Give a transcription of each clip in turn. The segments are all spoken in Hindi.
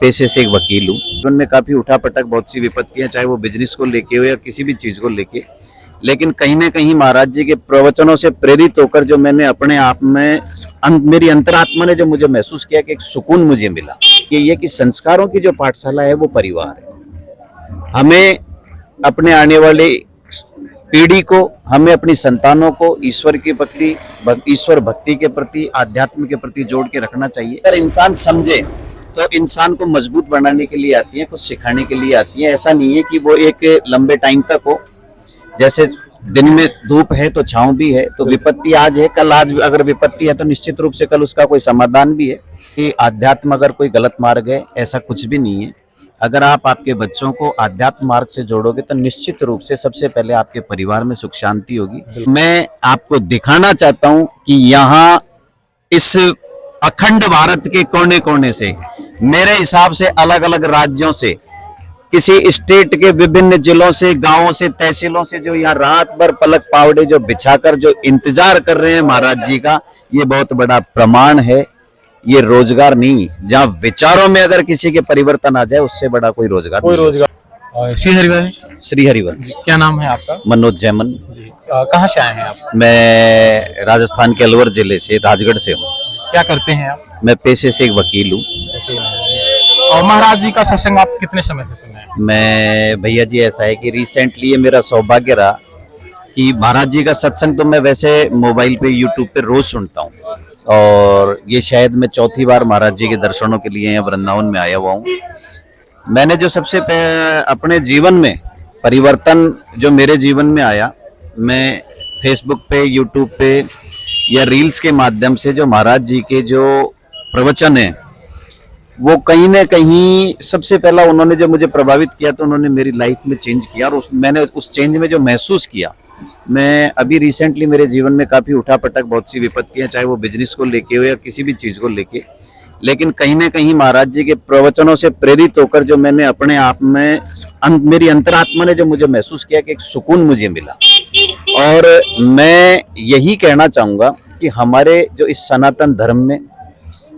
पेशे से एक वकील हूँ। जीवन में काफी उठापटक, बहुत सी विपत्तियां, चाहे वो बिजनेस को लेके हो या किसी भी चीज को लेके, लेकिन कहीं ना कहीं महाराज जी के प्रवचनों से प्रेरित होकर जो मैंने अपने आप में मेरी अंतरात्मा ने जो मुझे महसूस किया कि एक सुकून मुझे मिला, ये कि संस्कारों की जो पाठशाला है वो परिवार है। हमें अपने आने वाले पीढ़ी को, हमें अपनी संतानों को ईश्वर की भक्ति, ईश्वर भक्ति के प्रति, आध्यात्म के प्रति जोड़ के रखना चाहिए। अगर इंसान समझे तो इंसान को मजबूत बनाने के लिए आती है, कुछ सिखाने के लिए आती है। ऐसा नहीं है कि वो एक लंबे टाइम तक हो। जैसे दिन में धूप है तो छांव भी है, तो विपत्ति आज है, कल आज अगर विपत्ति है तो निश्चित रूप से कल उसका कोई समाधान भी है। कि आध्यात्म अगर कोई गलत मार्ग है, ऐसा कुछ भी नहीं है। अगर आप आपके बच्चों को आध्यात्म मार्ग से जोड़ोगे तो निश्चित रूप से सबसे पहले आपके परिवार में सुख शांति होगी। मैं आपको दिखाना चाहता हूं कि यहाँ इस अखंड भारत के कोने कोने से, मेरे हिसाब से अलग अलग राज्यों से, किसी स्टेट के विभिन्न जिलों से, गांवों से, तहसीलों से, जो यहाँ रात भर पलक पावड़े जो बिछाकर जो इंतजार कर रहे हैं महाराज जी का, ये बहुत बड़ा प्रमाण है। ये रोजगार नहीं, जहाँ विचारों में अगर किसी के परिवर्तन आ जाए, उससे बड़ा कोई रोजगार नहीं। श्री हरिवंश। श्री हरिवंश। क्या नाम है आपका? मनोज जैमन। कहाँ से आए हैं आप? मैं राजस्थान के अलवर जिले से, राजगढ़ से हूँ। क्या करते हैं आप? मैं पेशे से एक वकील हूँ। और महाराज जी का सत्संग आप कितने समय से सुन रहे हैं? मैं भैया जी, ऐसा है कि रिसेंटली ये मेरा सौभाग्य रहा कि महाराज जी का सत्संग तो मैं वैसे मोबाइल पे, यूट्यूब पे रोज सुनता हूँ, और ये शायद मैं चौथी बार महाराज जी के दर्शनों के लिए यहाँ वृंदावन में आया हुआ हूँ। मैंने जो सबसे अपने जीवन में परिवर्तन जो मेरे जीवन में आया, मैं फेसबुक पे, यूट्यूब पे या रील्स के माध्यम से जो महाराज जी के जो प्रवचन है, वो कहीं ना कहीं सबसे पहला उन्होंने जो मुझे प्रभावित किया, तो उन्होंने मेरी लाइफ में चेंज किया। और मैंने उस चेंज में जो महसूस किया, मैं अभी रिसेंटली मेरे जीवन में काफी उठापटक, बहुत सी विपत्तियां, चाहे वो बिजनेस को लेके हो या किसी भी चीज को लेके, लेकिन कहीं ना कहीं महाराज जी के प्रवचनों से प्रेरित होकर जो मैंने अपने आप में मेरी अंतरात्मा ने जो मुझे महसूस किया कि एक सुकून मुझे मिला। और मैं यही कहना चाहूंगा कि हमारे जो इस सनातन धर्म में,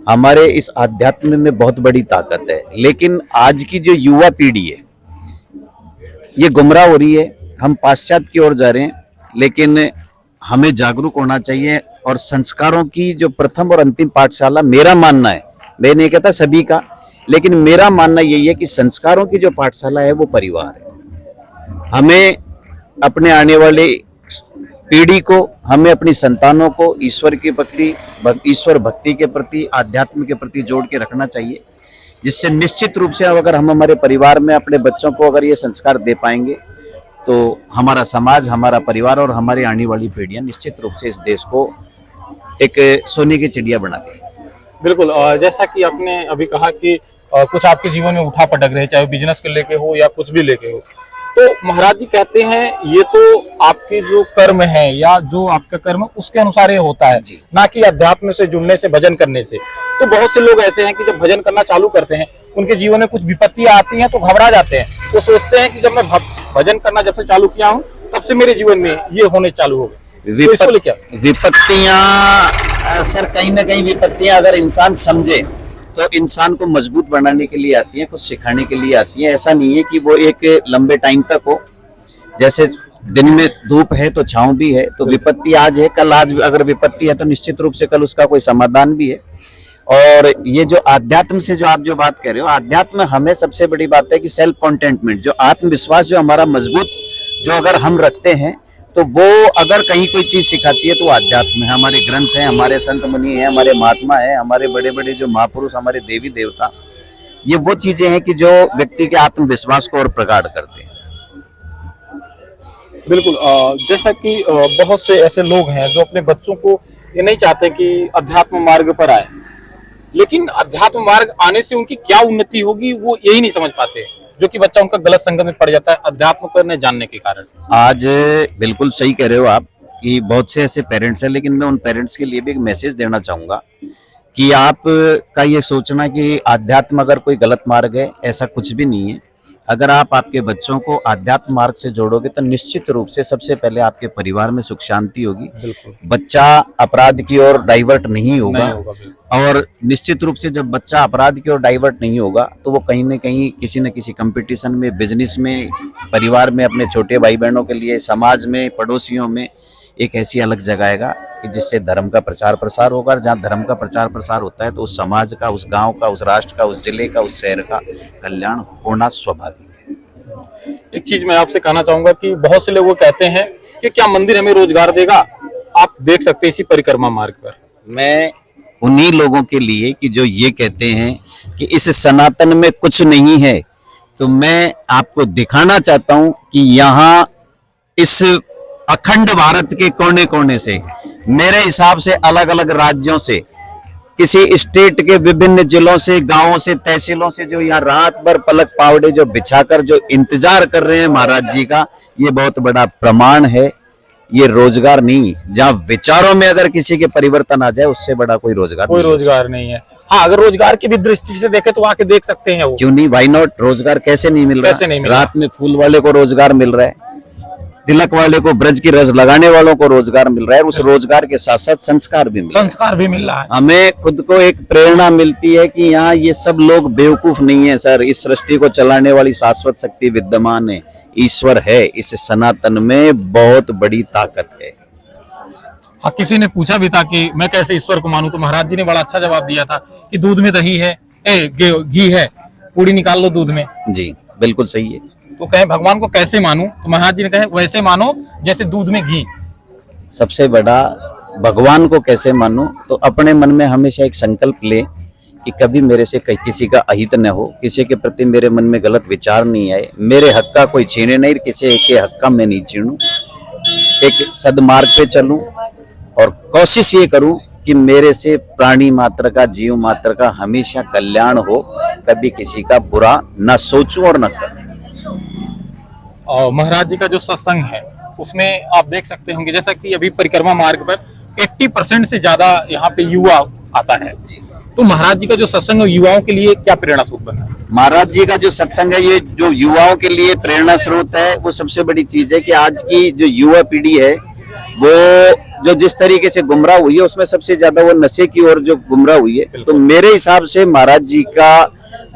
हमारे इस आध्यात्म में बहुत बड़ी ताकत है, लेकिन आज की जो युवा पीढ़ी है ये गुमराह हो रही है। हम पाश्चात्य की ओर जा रहे हैं, लेकिन हमें जागरूक होना चाहिए। और संस्कारों की जो प्रथम और अंतिम पाठशाला, मेरा मानना है, मैं नहीं कहता सभी का, लेकिन मेरा मानना यही है कि संस्कारों की जो पाठशाला है वो परिवार है। हमें अपने आने वाले पीढ़ी को, हमें अपनी संतानों को ईश्वर की भक्ति, ईश्वर भक्ति के प्रति, आध्यात्म के प्रति जोड़ के रखना चाहिए, जिससे निश्चित रूप से अगर हम हमारे परिवार में अपने बच्चों को अगर ये संस्कार दे पाएंगे, तो हमारा समाज, हमारा परिवार और हमारी आने वाली पीढ़ियां निश्चित रूप से इस देश को एक सोने की चिड़िया बना देंगी। बिल्कुल। जैसा कि आपने अभी कहा कि कुछ आपके जीवन में उठा पटक रहे, चाहे बिजनेस को लेके हो या कुछ भी लेके हो, तो महाराज जी कहते हैं ये तो आपके जो कर्म है या जो आपका कर्म है उसके अनुसार ये होता है, ना कि अध्यात्म से जुड़ने से, भजन करने से। तो बहुत से लोग ऐसे हैं कि जब भजन करना चालू करते हैं, उनके जीवन में कुछ विपत्तियां आती हैं तो घबरा जाते हैं। वो सोचते हैं कि जब मैं भजन करना जब से चालू किया हूँ, तब से मेरे जीवन में ये होने चालू हो गए। विपत्तियां सर, कहीं ना कहीं विपत्तियां अगर इंसान समझे तो इंसान को मजबूत बनाने के लिए आती है, कुछ सिखाने के लिए आती है। ऐसा नहीं है कि वो एक लंबे टाइम तक हो। जैसे दिन में धूप है तो छांव भी है, तो विपत्ति आज है, कल आज अगर विपत्ति है तो निश्चित रूप से कल उसका कोई समाधान भी है। और ये जो आध्यात्म से जो आप जो बात कर रहे हो, आध्यात्म हमें सबसे बड़ी बात है कि सेल्फ कंटेंटमेंट, जो आत्मविश्वास जो हमारा मजबूत जो अगर हम रखते हैं, तो वो अगर कहीं कोई चीज सिखाती है तो आध्यात्म है। हमारे ग्रंथ हैं, हमारे संत मुनि हैं, हमारे महात्मा हैं, हमारे बड़े बड़े जो महापुरुष, हमारे देवी देवता, ये वो चीजें हैं कि जो व्यक्ति के आत्मविश्वास को और प्रगाढ़ करते हैं। बिल्कुल। जैसा कि बहुत से ऐसे लोग हैं जो अपने बच्चों को ये नहीं चाहते कि अध्यात्म मार्ग पर आए, लेकिन अध्यात्म मार्ग आने से उनकी क्या उन्नति होगी वो यही नहीं समझ पाते, जो कि बच्चा उनका गलत संगत में पड़ जाता है अध्यात्म करने जानने के कारण। आज बिल्कुल सही कह रहे हो आप कि बहुत से ऐसे पेरेंट्स हैं, लेकिन मैं उन पेरेंट्स के लिए भी एक मैसेज देना चाहूंगा कि आप का ये सोचना कि आध्यात्म अगर कोई गलत मार्ग है, ऐसा कुछ भी नहीं है। अगर आप आपके बच्चों को आध्यात्म मार्ग से जोड़ोगे तो निश्चित रूप से सबसे पहले आपके परिवार में सुख शांति होगी, बिल्कुल बच्चा अपराध की ओर डाइवर्ट नहीं होगा। नहीं होगा, बिल्कुल। और निश्चित रूप से जब बच्चा अपराध की ओर डाइवर्ट नहीं होगा तो वो कहीं न कहीं किसी न किसी कंपटीशन में, बिजनेस में, परिवार में, अपने छोटे भाई बहनों के लिए, समाज में, पड़ोसियों में एक ऐसी अलग जगाएगा कि जिससे धर्म का प्रचार प्रसार होगा। और जहाँ धर्म का प्रचार प्रसार होता है तो उस समाज का, उस गांव का, उस राष्ट्र का, उस जिले का, उस शहर का कल्याण होना स्वाभाविक है। एक चीज मैं आपसे कहना चाहूंगा कि बहुत से लोग वो कहते हैं कि क्या मंदिर हमें रोजगार देगा? आप देख सकते हैं इसी परिक्रमा मार्ग पर। मैं उन्हीं लोगों के लिए कि जो ये कहते हैं कि इस सनातन में कुछ नहीं है, तो मैं आपको दिखाना चाहता हूं कि यहाँ इस अखंड भारत के कोने कोने से, मेरे हिसाब से अलग अलग राज्यों से, किसी स्टेट के विभिन्न जिलों से, गांवों से, तहसीलों से जो यहाँ रात भर पलक पावड़े जो बिछाकर जो इंतजार कर रहे हैं महाराज जी का, ये बहुत बड़ा प्रमाण है। ये रोजगार नहीं, जहाँ विचारों में अगर किसी के परिवर्तन आ जाए उससे बड़ा कोई रोजगार कोई नहीं रोजगार नहीं है। हाँ, अगर रोजगार की भी दृष्टि से देखे तो आके देख सकते हैं वो। क्यों नहीं, व्हाई नॉट? रोजगार कैसे नहीं मिल रहा? कैसे नहीं मिल रहा? रात में फूल वाले को रोजगार मिल रहा है, तिलक वाले को, ब्रज की रस लगाने वालों को रोजगार मिल रहा है। उस रोजगार के साथ साथ संस्कार भी मिल रहा है। संस्कार भी मिल रहा है। हमें खुद को एक प्रेरणा मिलती है कि यहाँ ये सब लोग बेवकूफ नहीं है सर। इस सृष्टि को चलाने वाली शाश्वत शक्ति विद्यमान है, ईश्वर है। इस सनातन में बहुत बड़ी ताकत है। हाँ, किसी ने पूछा भी था कि मैं कैसे ईश्वर को मानूं, तो महाराज जी ने बड़ा अच्छा जवाब दिया था कि दूध में दही है, घी है, पूरी निकाल लो दूध में। जी बिल्कुल सही है। तो कहे भगवान को कैसे मानूं, तो महाराज जी ने कहे वैसे मानो जैसे दूध में घी। सबसे बड़ा, भगवान को कैसे मानूं, तो अपने मन में हमेशा एक संकल्प ले कि कभी मेरे से किसी का अहित न हो, किसी के प्रति मेरे मन में गलत विचार नहीं आए, मेरे हक का कोई छीने नहीं, किसी के हक का मैं नहीं छीनूं, एक सदमार्ग पे चलूं और कोशिश ये करूं कि मेरे से प्राणी मात्र का, जीव मात्र का हमेशा कल्याण हो, कभी किसी का बुरा न सोचूं और न करूं। और महाराज जी का जो सत्संग है उसमें आप देख सकते होंगे, जैसा कि अभी परिक्रमा मार्ग पर 80% से ज्यादा यहाँ पे युवा आता है। तो महाराज जी का जो सत्संग है युवाओं के लिए क्या प्रेरणा स्रोत बना है? महाराज जी का जो सत्संग है, ये जो युवाओं के लिए प्रेरणा स्रोत है, वो सबसे बड़ी चीज है कि आज की जो युवा पीढ़ी है वो जो जिस तरीके से गुमराह हुई है, उसमें सबसे ज्यादा वो नशे की ओर जो गुमराह हुई है। तो मेरे हिसाब से महाराज जी का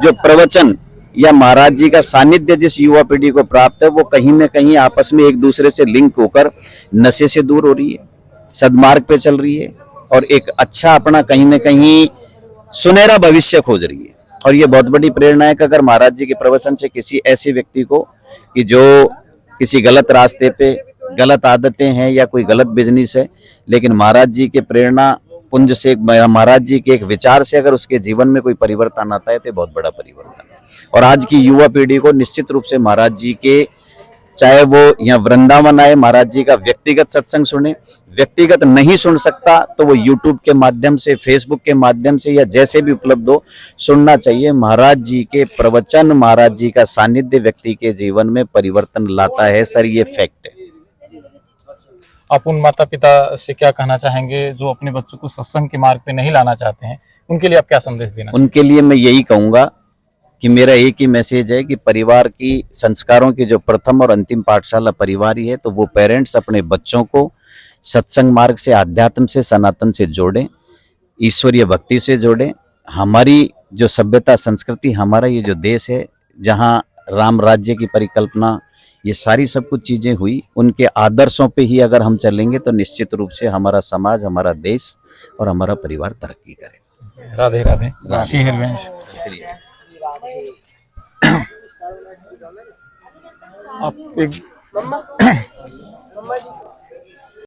जो प्रवचन या महाराज जी का सानिध्य जिस युवा पीढ़ी को प्राप्त है, वो कहीं न कहीं आपस में एक दूसरे से लिंक होकर नशे से दूर हो रही है, सदमार्ग पे चल रही है और एक अच्छा अपना कहीं न कहीं सुनहरा भविष्य खोज रही है। और ये बहुत बड़ी प्रेरणा है कि अगर महाराज जी के प्रवचन से किसी ऐसे व्यक्ति को कि जो किसी गलत रास्ते पे, गलत आदतें हैं या कोई गलत बिजनेस है, लेकिन महाराज जी के प्रेरणा पुंज से, महाराज जी के एक विचार से अगर उसके जीवन में कोई परिवर्तन आता है तो बहुत बड़ा परिवर्तन है। और आज की युवा पीढ़ी को निश्चित रूप से महाराज जी के, चाहे वो यहाँ वृंदावन आए, महाराज जी का व्यक्तिगत सत्संग सुने, व्यक्तिगत नहीं सुन सकता तो वो यूट्यूब के माध्यम से, फेसबुक के माध्यम से या जैसे भी उपलब्ध हो सुनना चाहिए। महाराज जी के प्रवचन, महाराज जी का सानिध्य व्यक्ति के जीवन में परिवर्तन लाता है सर, ये फैक्ट है। आप उन माता पिता से क्या कहना चाहेंगे जो अपने बच्चों को सत्संग के मार्ग पे नहीं लाना चाहते हैं, उनके लिए आप क्या संदेश देना? उनके लिए मैं यही कहूंगा कि मेरा एक ही मैसेज है कि परिवार की संस्कारों की जो प्रथम और अंतिम पाठशाला परिवार ही है, तो वो पेरेंट्स अपने बच्चों को सत्संग मार्ग से, आध्यात्म से, सनातन से जोड़ें, ईश्वरीय भक्ति से जोड़ें। हमारी जो सभ्यता, संस्कृति, हमारा ये जो देश है जहाँ राम राज्य की परिकल्पना, ये सारी सब कुछ चीजें हुई, उनके आदर्शों पे ही अगर हम चलेंगे तो निश्चित रूप से हमारा समाज, हमारा देश और हमारा परिवार तरक्की करेगा। राधे राधे। राधे हरिवंश। आप एक